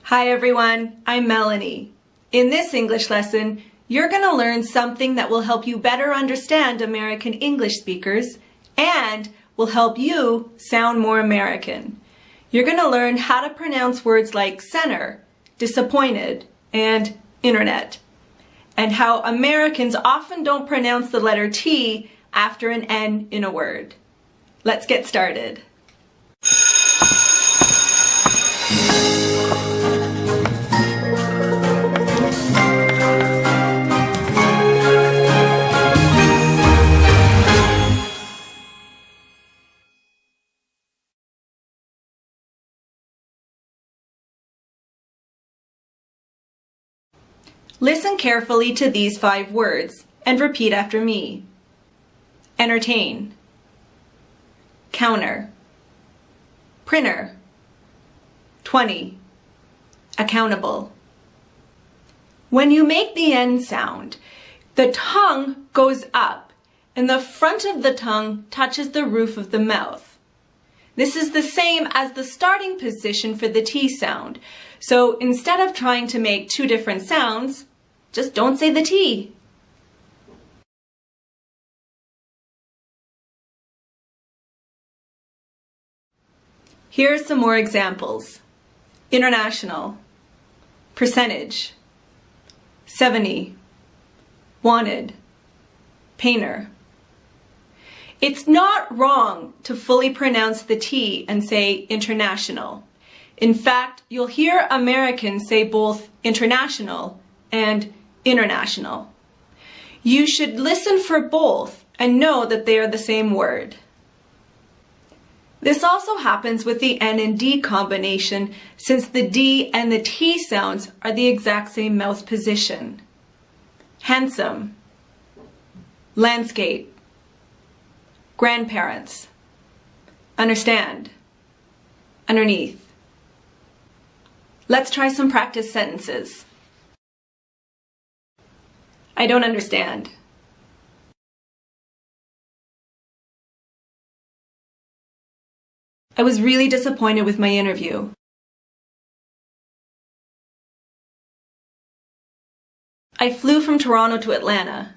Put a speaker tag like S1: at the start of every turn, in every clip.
S1: Hi everyone, I'm Melanie. In this English lesson, you're going to learn something that will help you better understand American English speakers and will help you sound more American. You're going to learn how to pronounce words like center, disappointed, and internet, and how Americans often don't pronounce the letter T after an N in a word. Let's get started. Listen carefully to these 5 words and repeat after me. Entertain, counter, printer, 20, accountable. When you make the N sound, the tongue goes up and the front of the tongue touches the roof of the mouth. This is the same as the starting position for the T sound. So instead of trying to make 2 different sounds, just don't say the T. Here are some more examples. International, percentage, 70, wanted, painter. It's not wrong to fully pronounce the T and say international. In fact, you'll hear Americans say both international and international. You should listen for both and know that they are the same word. This also happens with the N and D combination, since the D and the T sounds are the exact same mouth position. Handsome, landscape, grandparents, understand, underneath. Let's try some practice sentences. I don't understand. I was really disappointed with my interview. I flew from Toronto to Atlanta.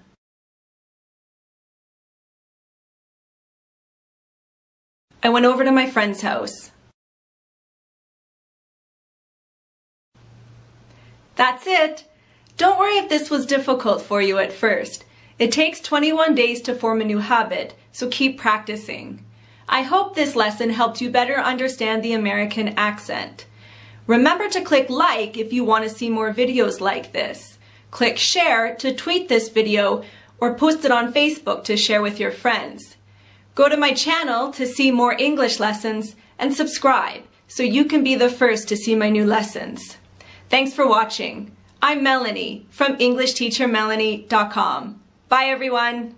S1: I went over to my friend's house. That's it. Don't worry if this was difficult for you at first. It takes 21 days to form a new habit, so keep practicing. I hope this lesson helped you better understand the American accent. Remember to click like if you want to see more videos like this. Click share to tweet this video or post it on Facebook to share with your friends. Go to my channel to see more English lessons and subscribe so you can be the first to see my new lessons. Thanks for watching. I'm Melanie from EnglishTeacherMelanie.com. Bye everyone!